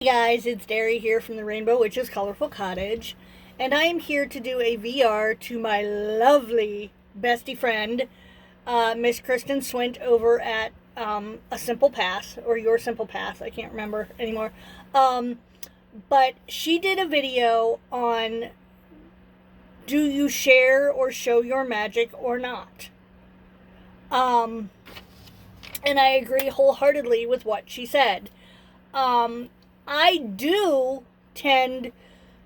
Hey guys, it's Derry here from the Rainbow Witch's Colorful Cottage, and I am here to do a VR to my lovely bestie friend, Miss Kristin Swint over at A Simple Pass, or Your Simple Pass, I can't remember anymore. But she did a video on, do you share or show your magic or not? And I agree wholeheartedly with what she said. I do tend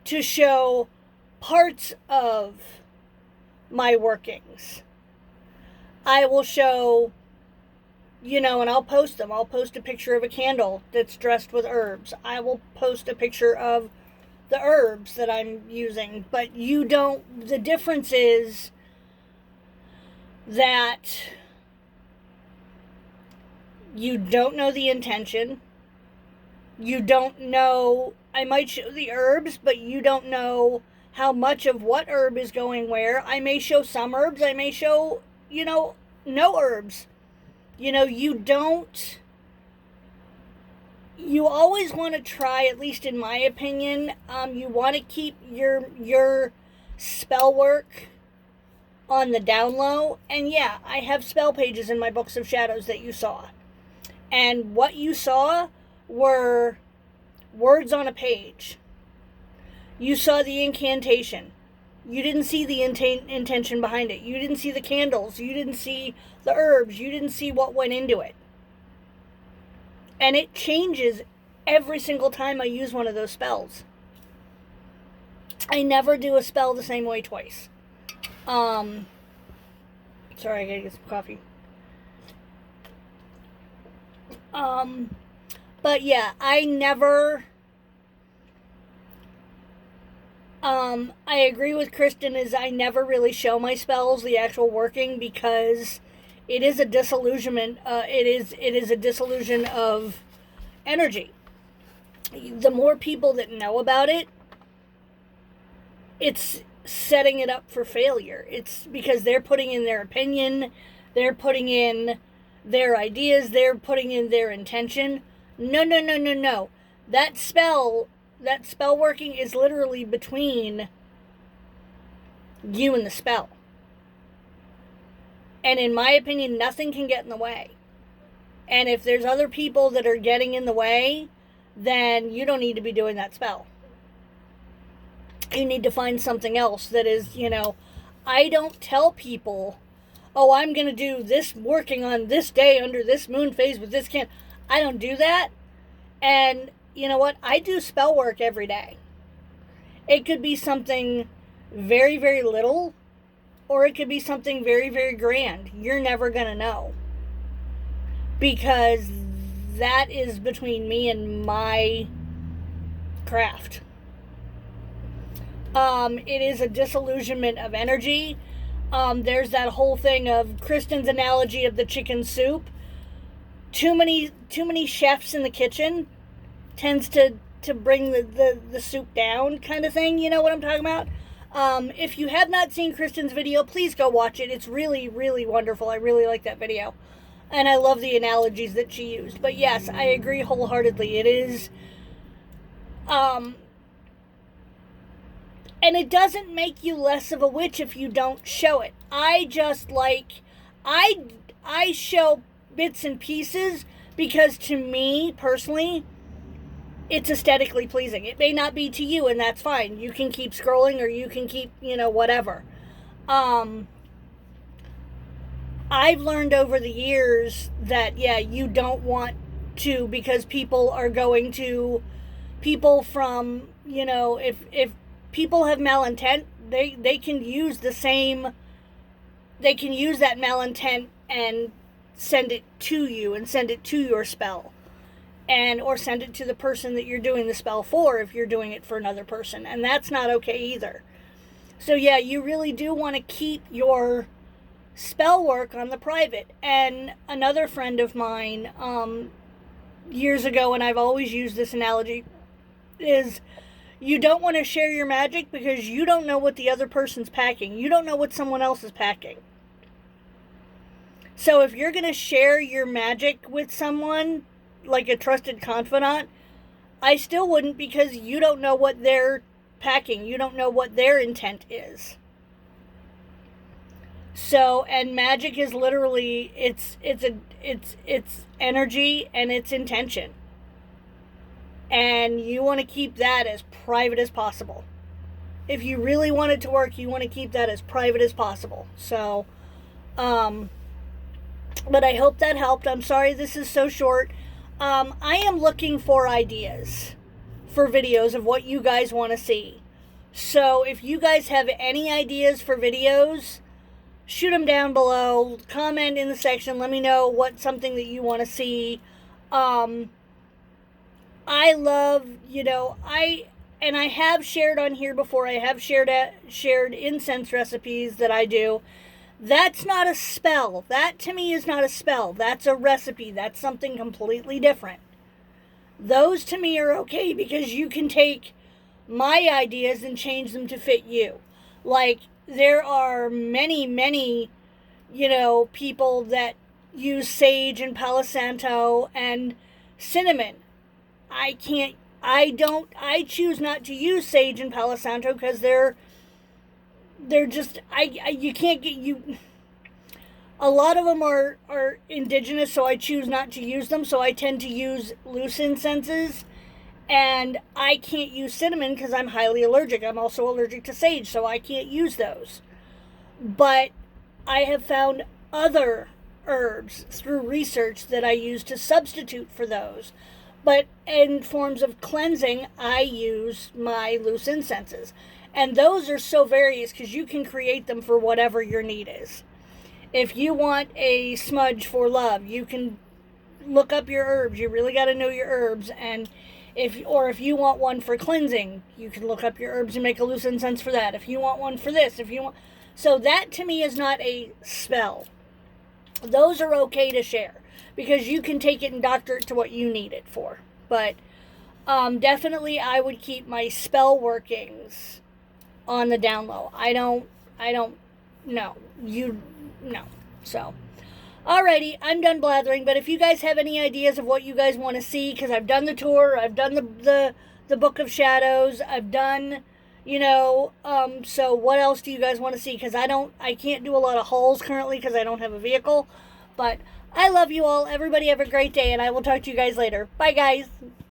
to show parts of my workings. I will show, and I'll post them. I'll post a picture of a candle that's dressed with herbs. I will post a picture of the herbs that I'm using. But the difference is that you don't know the intention. You don't know, I might show the herbs, but you don't know how much of what herb is going where. I may show some herbs, I may show, no herbs. You always want to try, at least in my opinion, you want to keep your spell work on the down low. And yeah, I have spell pages in my Books of Shadows that you saw. And what you saw were words on a page. You saw the incantation. You didn't see the intention behind it. You didn't see the candles. You didn't see the herbs. You didn't see what went into it. And it changes every single time I use one of those spells. I never do a spell the same way twice. Sorry, I gotta get some coffee. But yeah, I agree with Kristin, is I never really show my spells, the actual working, because it is a disillusionment, it is a disillusion of energy. The more people that know about it, it's setting it up for failure. It's because they're putting in their opinion, they're putting in their ideas, they're putting in their intention. No. That spell working is literally between you and the spell. And in my opinion, nothing can get in the way. And if there's other people that are getting in the way, then you don't need to be doing that spell. You need to find something else that is, I don't tell people, oh, I'm going to do this working on this day under this moon phase with this can. I don't do that. And you know what? I do spell work every day. It could be something very, very little, or it could be something very, very grand. You're never going to know. Because that is between me and my craft. It is a disillusionment of energy. There's that whole thing of Kristin's analogy of the chicken soup. Too many chefs in the kitchen tends to bring the soup down, kind of thing. You know what I'm talking about? If you have not seen Kristin's video, please go watch it. It's really, really wonderful. I really like that video. And I love the analogies that she used. But yes, I agree wholeheartedly. It is, and it doesn't make you less of a witch if you don't show it. I show bits and pieces because to me personally it's aesthetically pleasing. It may not be to you, and that's fine. You can keep scrolling, or you can keep whatever. I've learned over the years that you don't want to, because people from if people have malintent, they can use that malintent and send it to you and send it to your spell, or send it to the person that you're doing the spell for if you're doing it for another person, and that's not okay either. So you really do want to keep your spell work on the private. And another friend of mine years ago, and I've always used this analogy, is you don't want to share your magic because you don't know what the other person's packing. You don't know what someone else is packing. So if you're going to share your magic with someone, like a trusted confidant, I still wouldn't, because you don't know what they're packing. You don't know what their intent is. So, and Magick is literally, it's energy and it's intention. And you want to keep that as private as possible. If you really want it to work, you want to keep that as private as possible. So, but I hope that helped. I'm sorry this is so short. I am looking for ideas for videos of what you guys want to see. So if you guys have any ideas for videos, shoot them down below. Comment in the section. Let me know what something that you want to see. I love, I have shared on here before. I have shared incense recipes that I do. That's not a spell. That to me is not a spell. That's a recipe. That's something completely different. Those to me are okay, because you can take my ideas and change them to fit you. Like, there are many, many, people that use sage and Palo Santo and cinnamon. I choose not to use sage and Palo Santo because they're just, you can't get you. A lot of them are indigenous, so I choose not to use them. So I tend to use loose incenses, and I can't use cinnamon because I'm highly allergic. I'm also allergic to sage, so I can't use those. But I have found other herbs through research that I use to substitute for those. But in forms of cleansing, I use my loose incenses. And those are so various because you can create them for whatever your need is. If you want a smudge for love, you can look up your herbs. You really got to know your herbs. And if you want one for cleansing, you can look up your herbs and make a loose incense for that. If you want one for this, so that to me is not a spell. Those are okay to share, because you can take it and doctor it to what you need it for. But definitely I would keep my spell workings on the down low. I don't know. No. So, alrighty, I'm done blathering. But if you guys have any ideas of what you guys want to see, because I've done the tour, I've done the Book of Shadows, I've done, so what else do you guys want to see? Because I can't do a lot of hauls currently because I don't have a vehicle. But I love you all. Everybody have a great day, and I will talk to you guys later. Bye, guys.